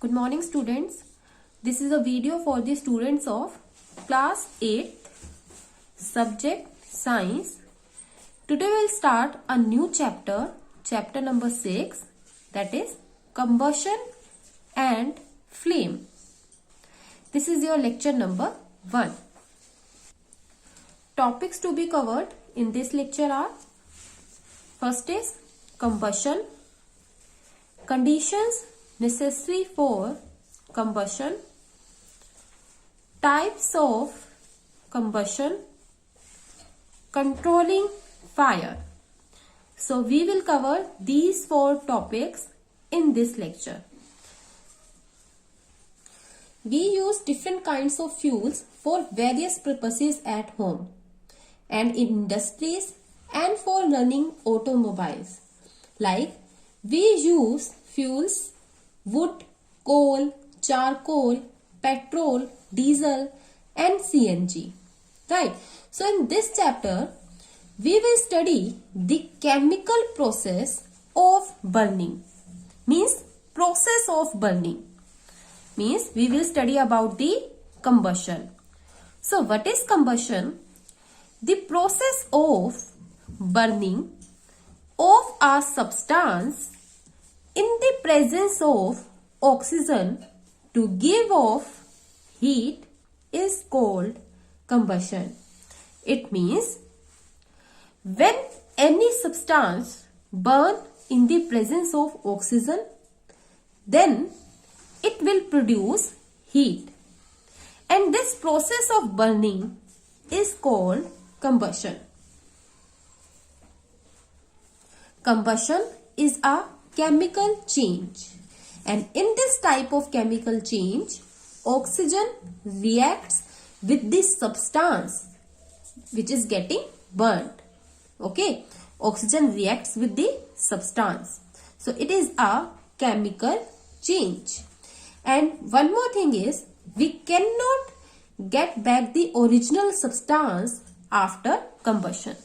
Good morning students. This is a video for the students of class 8 subject science. Today we will start a new chapter number 6, that is combustion and flame. This is your lecture number 1. Topics to be covered in this lecture are: first is combustion, conditions necessary for combustion, types of combustion, controlling fire. So we will cover these 4 topics in this lecture. We use different kinds of fuels for various purposes at home and in industries and for running automobiles. Like, we use fuels wood, coal, charcoal, petrol, diesel and CNG. Right. So in this chapter, we will study the chemical process of burning. Means process of burning. Means we will study about the combustion. So what is combustion? The process of burning of a substance in the presence of oxygen to give off heat is called combustion. It means when any substance burn in the presence of oxygen, then it will produce heat, and this process of burning is called combustion. Combustion is a chemical change, and in this type of chemical change, oxygen reacts with the substance which is getting burnt. Okay, oxygen reacts with the substance. So it is a chemical change. And one more thing is, we cannot get back the original substance after combustion.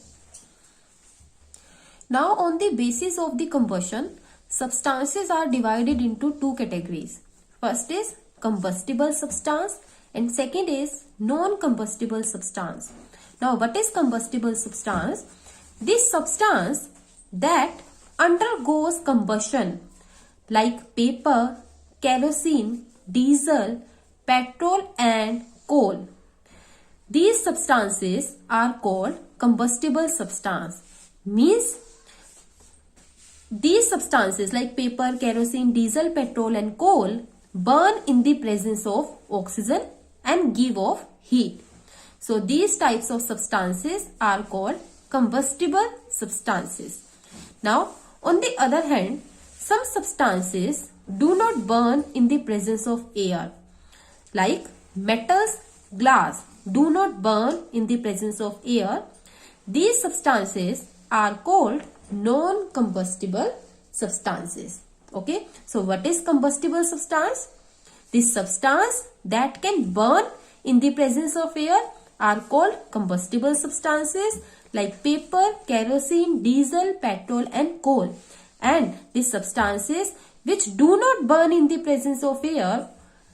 Now, on the basis of the combustion, substances are divided into 2 categories. First is combustible substance and second is non-combustible substance. Now, what is combustible substance? This substance that undergoes combustion, like paper, kerosene, diesel, petrol and coal. These substances are called combustible substance. Means these substances like paper, kerosene, diesel, petrol and coal burn in the presence of oxygen and give off heat. So these types of substances are called combustible substances. Now, on the other hand, some substances do not burn in the presence of air. Like metals, glass do not burn in the presence of air. These substances are called non-combustible substances. Okay. So what is combustible substance? The substance that can burn in the presence of air are called combustible substances like paper, kerosene, diesel, petrol and coal. And the substances which do not burn in the presence of air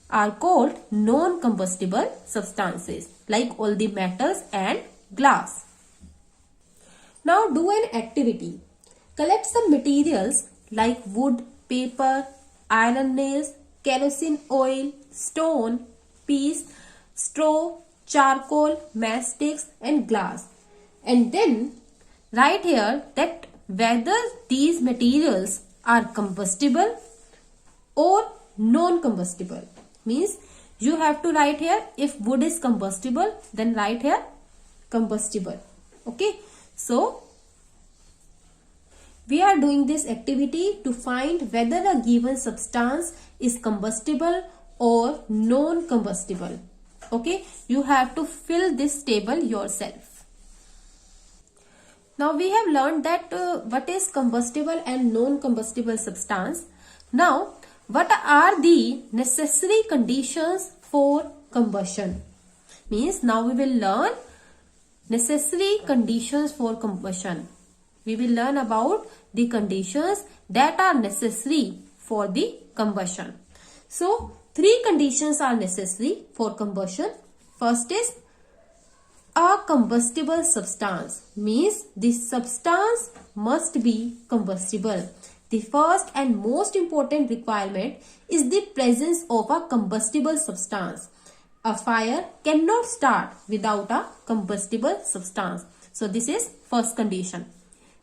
are called non-combustible substances like all the metals and glass. Now do an activity. Collect some materials like wood, paper, iron nails, kerosene oil, stone, peas, straw, charcoal, matchsticks and glass. And then write here that whether these materials are combustible or non-combustible. Means you have to write here, if wood is combustible, then write here combustible. Okay. So we are doing this activity to find whether a given substance is combustible or non-combustible. Okay. You have to fill this table yourself. Now we have learned that what is combustible and non-combustible substance. Now, what are the necessary conditions for combustion? Means now we will learn necessary conditions for combustion. We will learn about the conditions that are necessary for the combustion. So, three conditions are necessary for combustion. First is a combustible substance, means the substance must be combustible. The first and most important requirement is the presence of a combustible substance. A fire cannot start without a combustible substance. So this is first condition.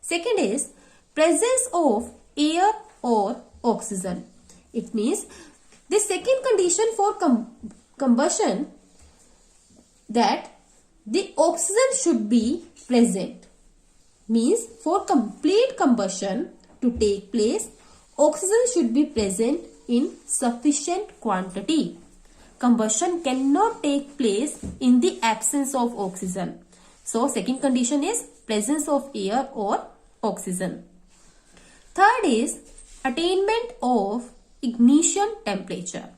Second is presence of air or oxygen. It means the second condition for combustion, that the oxygen should be present. Means for complete combustion to take place, oxygen should be present in sufficient quantity. Combustion cannot take place in the absence of oxygen. So second condition is presence of air or oxygen. Third is attainment of ignition temperature.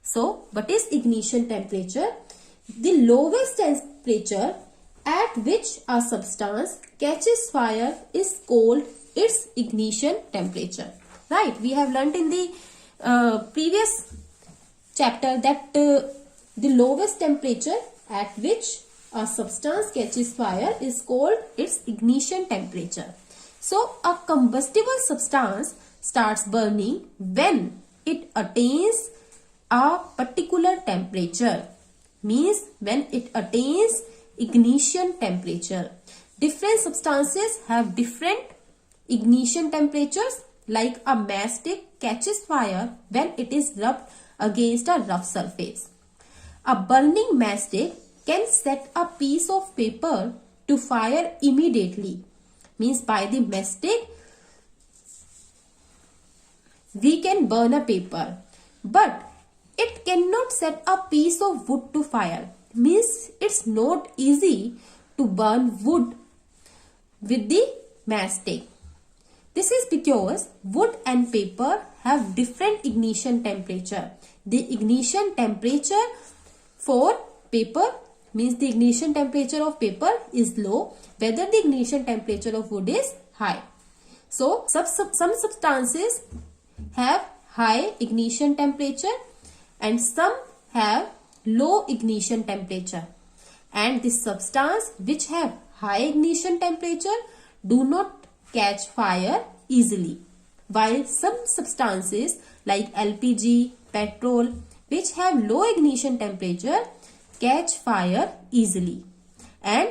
So what is ignition temperature? The lowest temperature at which a substance catches fire is called its ignition temperature. Right? We have learnt in the previous chapter that the lowest temperature at which a substance catches fire is called its ignition temperature. So a combustible substance starts burning when it attains a particular temperature. Means when it attains ignition temperature. Different substances have different ignition temperatures. Like a matchstick catches fire when it is rubbed against a rough surface. A burning matchstick can set a piece of paper to fire immediately. Means by the matchstick we can burn a paper, but it cannot set a piece of wood to fire. Means it's not easy to burn wood with the matchstick. This is because wood and paper have different ignition temperature. The ignition temperature for paper, means the ignition temperature of paper is low, whether the ignition temperature of wood is high. So some substances have high ignition temperature and some have low ignition temperature. And the substance which have high ignition temperature do not catch fire easily, while some substances like LPG, petrol, which have low ignition temperature, catch fire easily. And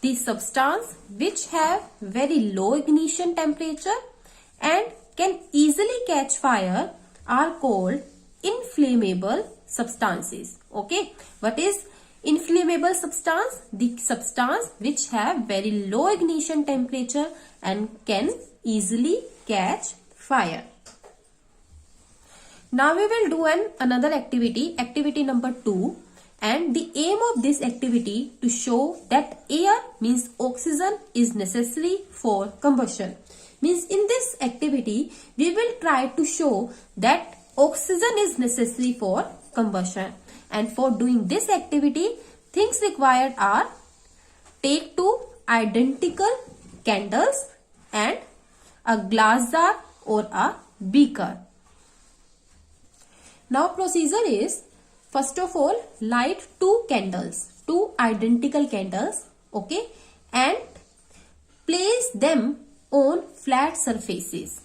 the substance which have very low ignition temperature and can easily catch fire are called inflammable substances. Okay, what is inflammable substance? The substance which have very low ignition temperature and can easily catch fire. Now we will do another activity, activity number 2, and the aim of this activity to show that air, means oxygen, is necessary for combustion. Means in this activity we will try to show that oxygen is necessary for combustion, and for doing this activity things required are: take 2 identical candles and a glass jar or a beaker. Now procedure is, first of all, light 2 candles, 2 identical candles, okay, and place them on flat surfaces.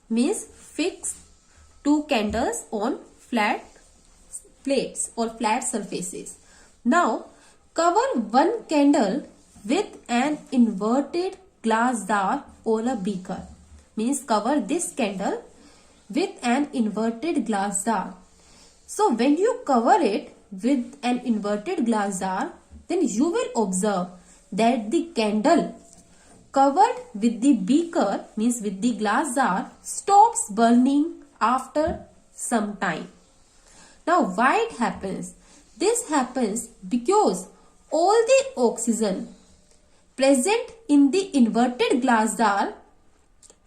Means fix 2 candles on flat plates or flat surfaces. Now cover one candle with an inverted glass jar or a beaker. Means cover this candle with an inverted glass jar. So when you cover it with an inverted glass jar, then you will observe that the candle covered with the beaker, means with the glass jar, stops burning after some time. Now why it happens? This happens because all the oxygen present in the inverted glass jar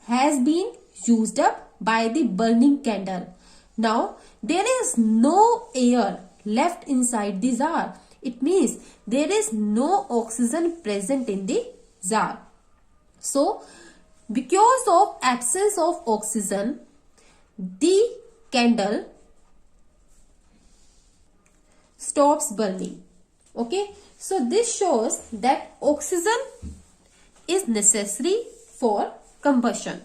has been used up by the burning candle. Now there is no air left inside the jar. It means there is no oxygen present in the jar. So because of absence of oxygen, the candle stops burning. Okay, so this shows that oxygen is necessary for combustion.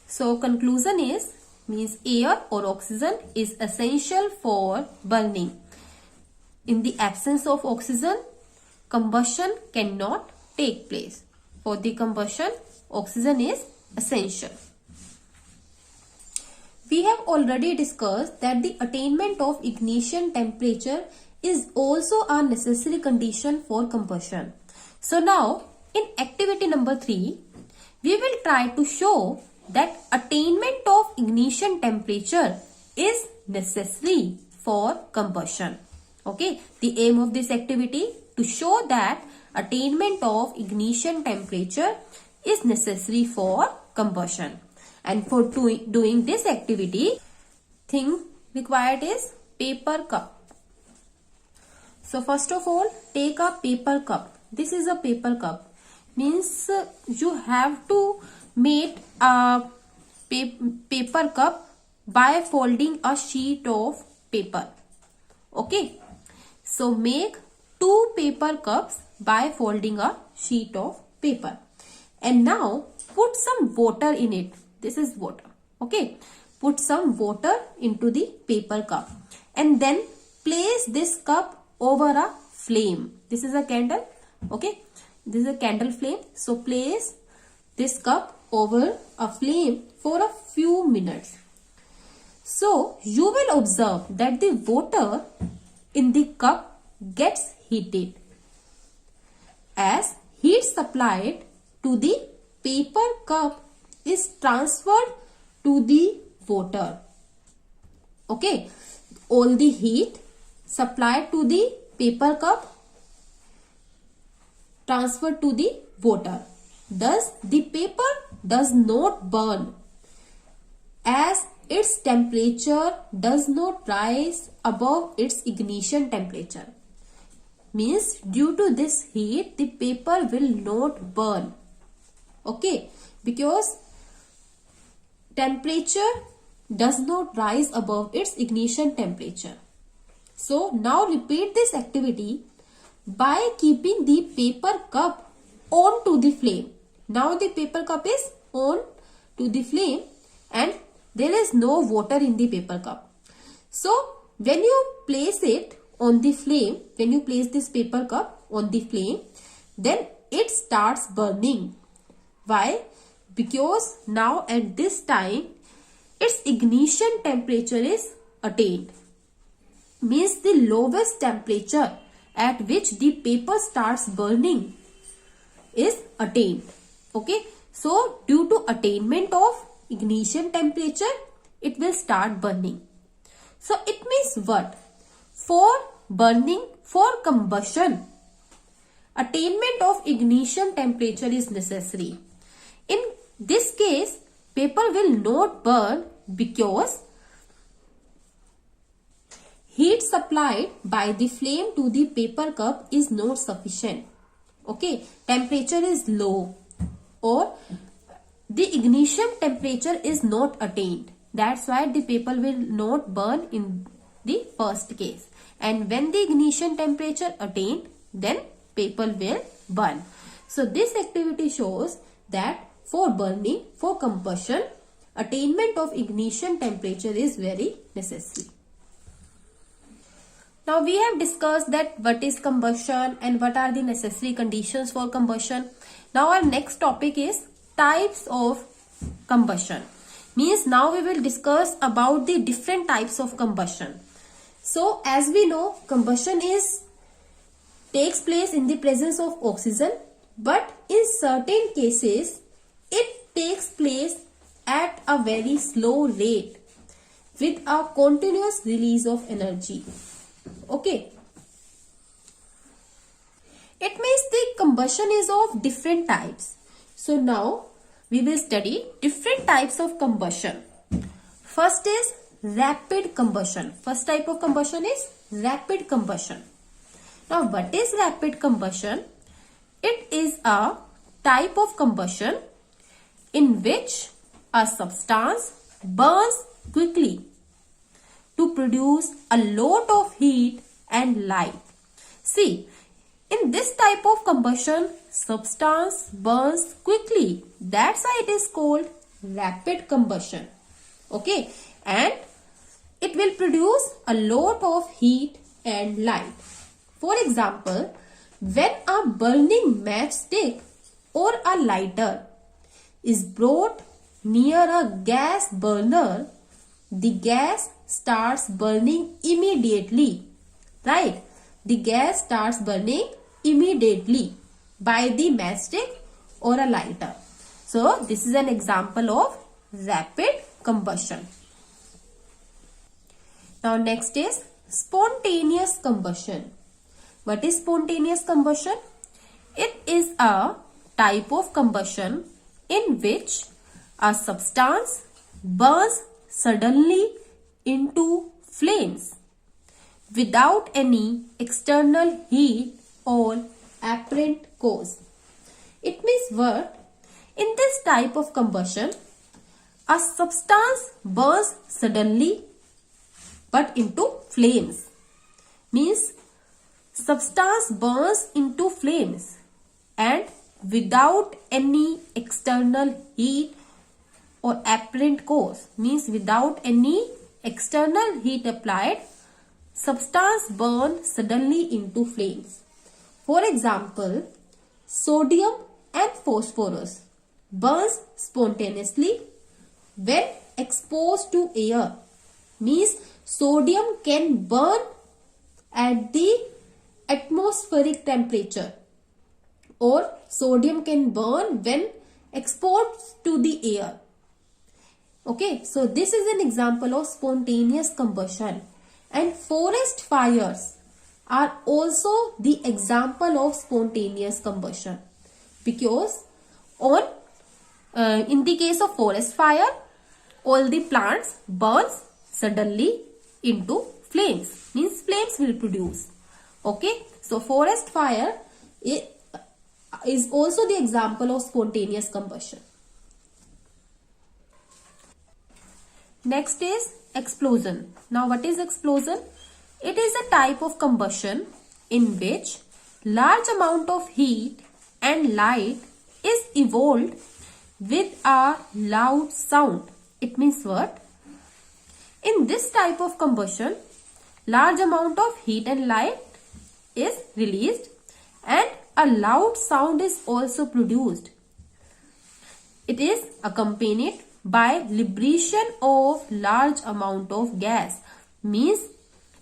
So conclusion is, means air or oxygen is essential for burning. In the absence of oxygen, combustion cannot take place. For the combustion, oxygen is essential. We have already discussed that the attainment of ignition temperature is also a necessary condition for combustion. So now, in activity number 3, we will try to show that attainment of ignition temperature is necessary for combustion. Okay, the aim of this activity to show that attainment of ignition temperature is necessary for combustion. And for doing this activity, thing required is paper cup. So first of all, take a paper cup. This is a paper cup. Means you have to make a paper cup by folding a sheet of paper. Okay. So make 2 paper cups by folding a sheet of paper. And now put some water in it. This is water. Okay. Put some water into the paper cup. And then place this cup over a flame. This is a candle. Okay. This is a candle flame. So place this cup over a flame for a few minutes. So you will observe that the water in the cup gets heated. As heat supplied to the paper cup is transferred to the water. Okay. All the heat supplied to the paper cup transferred to the water. Thus, the paper does not burn as its temperature does not rise above its ignition temperature. Means due to this heat, the paper will not burn. Okay, because temperature does not rise above its ignition temperature. So now repeat this activity by keeping the paper cup on to the flame. Now the paper cup is on to the flame and there is no water in the paper cup. So when you place it on the flame, when you place this paper cup on the flame, then it starts burning. Why? Because now at this time its ignition temperature is attained. Means the lowest temperature at which the paper starts burning is attained. Okay. So due to attainment of ignition temperature, it will start burning. So it means what? For burning, for combustion, attainment of ignition temperature is necessary. In this case, paper will not burn because heat supplied by the flame to the paper cup is not sufficient. Okay, temperature is low or the ignition temperature is not attained. That's why the paper will not burn in the first case. And when the ignition temperature attained, then paper will burn. So this activity shows that for burning, for combustion, attainment of ignition temperature is very necessary. Now we have discussed that what is combustion and what are the necessary conditions for combustion. Now our next topic is types of combustion. Means now we will discuss about the different types of combustion. So as we know, combustion takes place in the presence of oxygen, but in certain cases it takes place at a very slow rate with a continuous release of energy. Okay. It means the combustion is of different types. So now we will study different types of combustion. First is rapid combustion. First type of combustion is rapid combustion. Now what is rapid combustion? It is a type of combustion in which a substance burns quickly to produce a lot of heat and light. See, in this type of combustion, substance burns quickly. That's why it is called rapid combustion. Okay, and it will produce a lot of heat and light. For example, when a burning matchstick or a lighter is brought near a gas burner, the gas starts burning immediately. Right? The gas starts burning immediately by the matchstick or a lighter. So, this is an example of rapid combustion. Now, next is spontaneous combustion. What is spontaneous combustion? It is a type of combustion in which a substance burns suddenly into flames without any external heat or apparent cause. It means what? In this type of combustion, a substance burns suddenly but into flames. Means substance burns into flames and without any external heat or apparent cause. Means without any external heat applied, substance burns suddenly into flames. For example, sodium and phosphorus burns spontaneously when exposed to air. Means sodium can burn at the atmospheric temperature, or sodium can burn when exposed to the air. Okay, so this is an example of spontaneous combustion. And forest fires are also the example of spontaneous combustion, because in the case of forest fire, all the plants burns suddenly into flames. Means flames will produce. Okay, so forest fire is also the example of spontaneous combustion. Next is explosion. Now, what is explosion? It is a type of combustion in which large amount of heat and light is evolved with a loud sound. It means what? In this type of combustion, large amount of heat and light is released and a loud sound is also produced. It is accompanied by liberation of large amount of gas. Means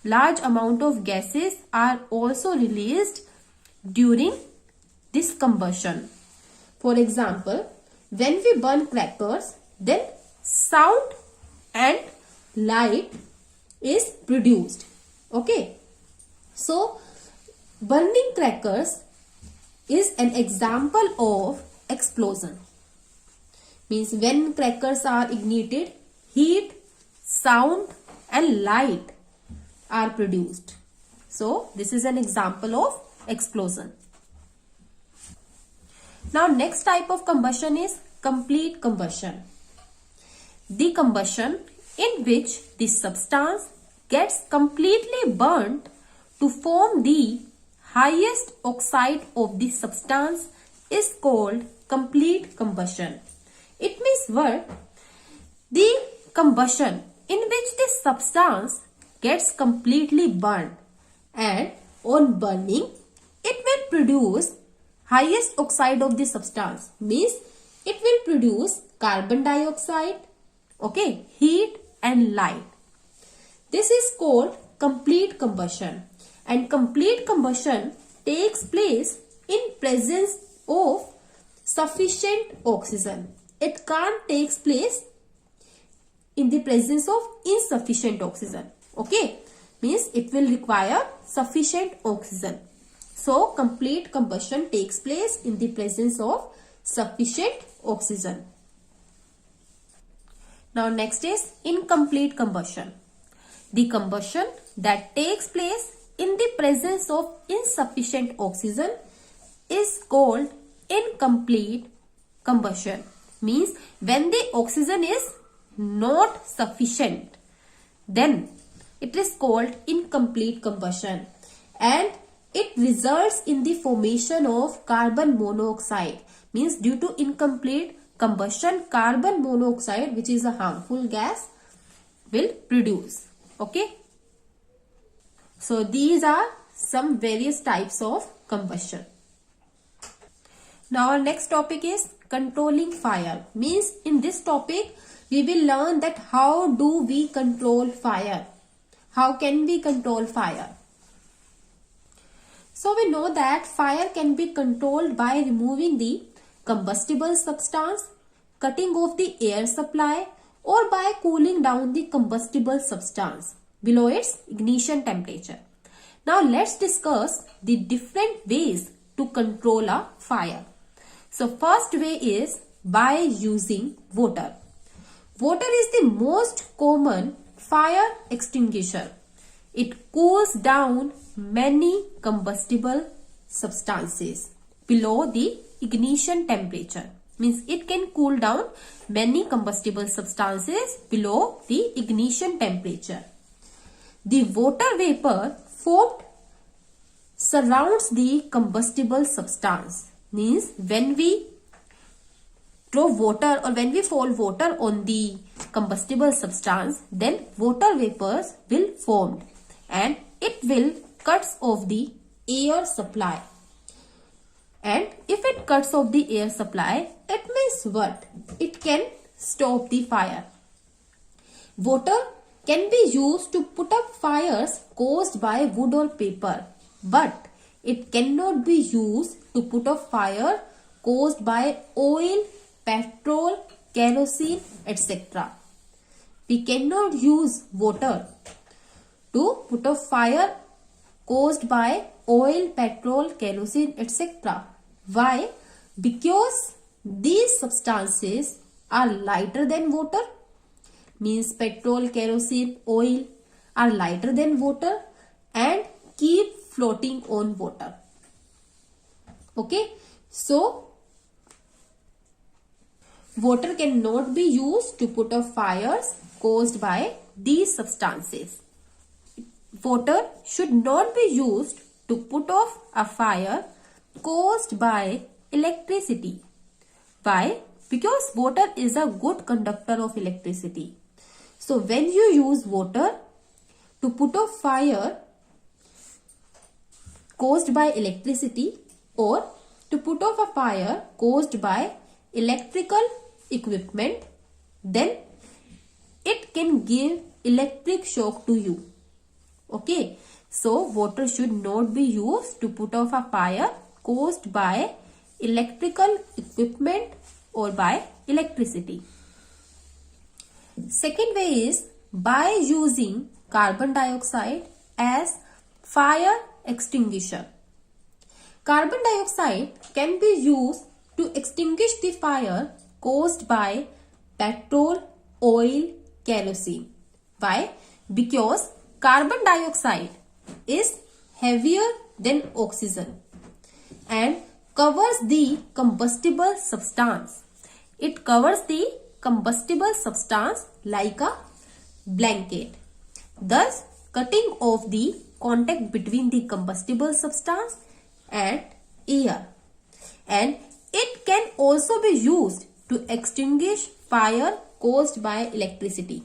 large amount of gases are also released during this combustion. For example, when we burn crackers, then sound and light is produced. Okay, so burning crackers is an example of explosion. Means when crackers are ignited, heat, sound and light are produced. So this is an example of explosion. Now next type of combustion is complete combustion. The combustion in which the substance gets completely burnt to form the highest oxide of the substance is called complete combustion. It means what? The combustion in which the substance gets completely burned, and on burning it will produce highest oxide of the substance. Means it will produce carbon dioxide, okay, heat and light. This is called complete combustion, and complete combustion takes place in presence of sufficient oxygen. It can't take place in the presence of insufficient oxygen. Okay, means it will require sufficient oxygen. So complete combustion takes place in the presence of sufficient oxygen. Now next is incomplete combustion. The combustion that takes place in the presence of insufficient oxygen is called incomplete combustion. Means when the oxygen is not sufficient, then it is called incomplete combustion, and it results in the formation of carbon monoxide. Means due to incomplete combustion, carbon monoxide, which is a harmful gas, will produce. Okay. So these are some various types of combustion. Now our next topic is controlling fire. Means in this topic we will learn that how do we control fire. How can we control fire? So we know that fire can be controlled by removing the combustible substance, cutting off the air supply, or by cooling down the combustible substance below its ignition temperature. Now let's discuss the different ways to control a fire. So first way is by using water. Water is the most common fire extinguisher. It cools down many combustible substances below the ignition temperature. Means it can cool down many combustible substances below the ignition temperature. The water vapor formed surrounds the combustible substance. Means when we throw water or when we fall water on the combustible substance, then water vapors will form and it will cuts off the air supply. And if it cuts off the air supply, it means what? It can stop the fire. Water can be used to put out fires caused by wood or paper, but it cannot be used to put out fire caused by oil, petrol, kerosene, etc. We cannot use water to put out fire caused by oil, petrol, kerosene, etc. Why? Because these substances are lighter than water. Means petrol, kerosene, oil are lighter than water and keep floating on water. Okay. So water cannot be used to put out fires caused by these substances. Water should not be used to put off a fire caused by electricity. Why? Because water is a good conductor of electricity. So when you use water to put off fire caused by electricity or to put off a fire caused by electrical equipment, then it can give electric shock to you. Okay. So water should not be used to put off a fire caused by electrical equipment or by electricity. Second way is by using carbon dioxide as fire extinguisher. Carbon dioxide can be used to extinguish the fire caused by petrol, oil, kerosene. Why? Because carbon dioxide is heavier than oxygen and covers the combustible substance. It covers the combustible substance like a blanket, thus cutting off the contact between the combustible substance and air. And it can also be used to extinguish fire caused by electricity.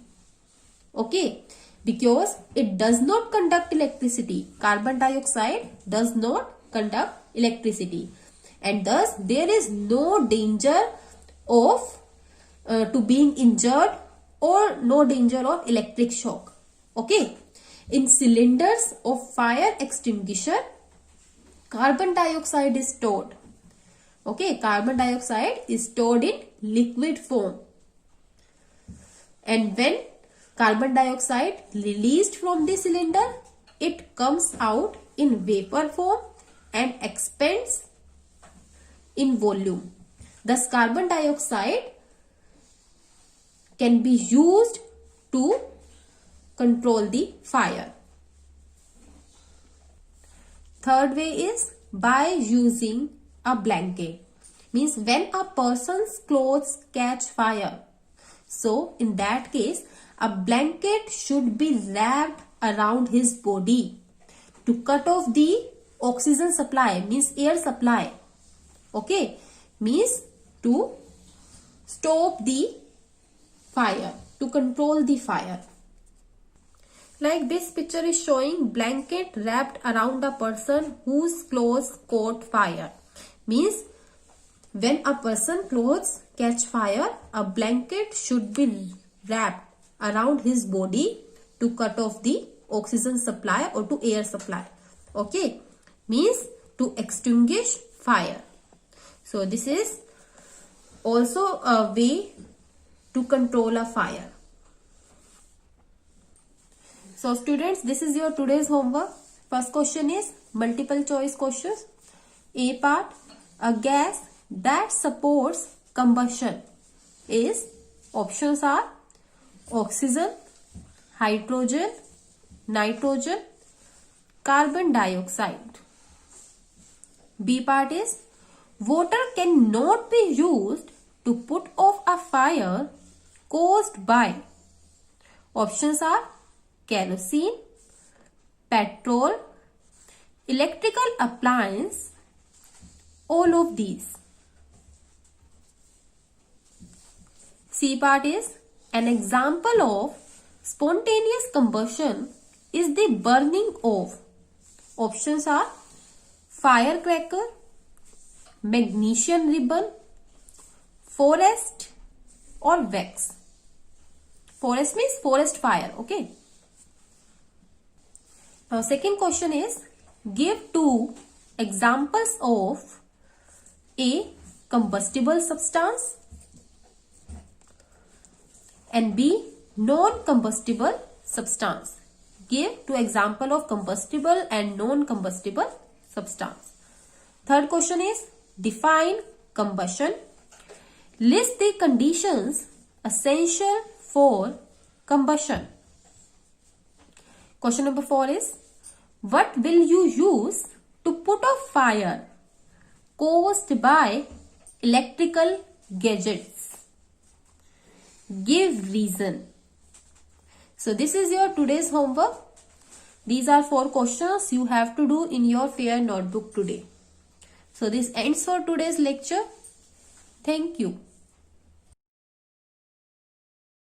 Okay. Because it does not conduct electricity. Carbon dioxide does not conduct electricity. And thus there is no danger of to being injured or no danger of electric shock. Okay. In cylinders of fire extinguisher, carbon dioxide is stored. Okay. Carbon dioxide is stored in liquid form. And when carbon dioxide released from the cylinder, it comes out in vapor form and expands in volume. Thus carbon dioxide can be used to control the fire. Third way is by using a blanket. Means when a person's clothes catch fire. So in that case, A blanket should be wrapped around his body to cut off the oxygen supply, means air supply. Okay, means to stop the fire, to control the fire. Like this picture is showing blanket wrapped around a person whose clothes caught fire. Means when a person clothes catch fire, a blanket should be wrapped around his body to cut off the oxygen supply or to air supply. Okay, means to extinguish fire. So this is also a way to control a fire. So students, this is your today's homework. First question is multiple choice questions. A part, a gas that supports combustion is, options are oxygen, hydrogen, nitrogen, carbon dioxide. B part is water cannot be used to put off a fire caused by, options are kerosene, petrol, electrical appliance, all of these. C part is an example of spontaneous combustion is the burning of, options are firecracker, magnesium ribbon, forest or wax. Forest means forest fire. Okay. Now second question is give two examples of A, combustible substance, and B, non-combustible substance. Give two examples of combustible and non-combustible substance. Third question is define combustion. List the conditions essential for combustion. Question number 4 is what will you use to put off fire caused by electrical gadgets? Give reason. So this is your today's homework. These are 4 questions you have to do in your fair notebook today. So this ends for today's lecture. Thank you.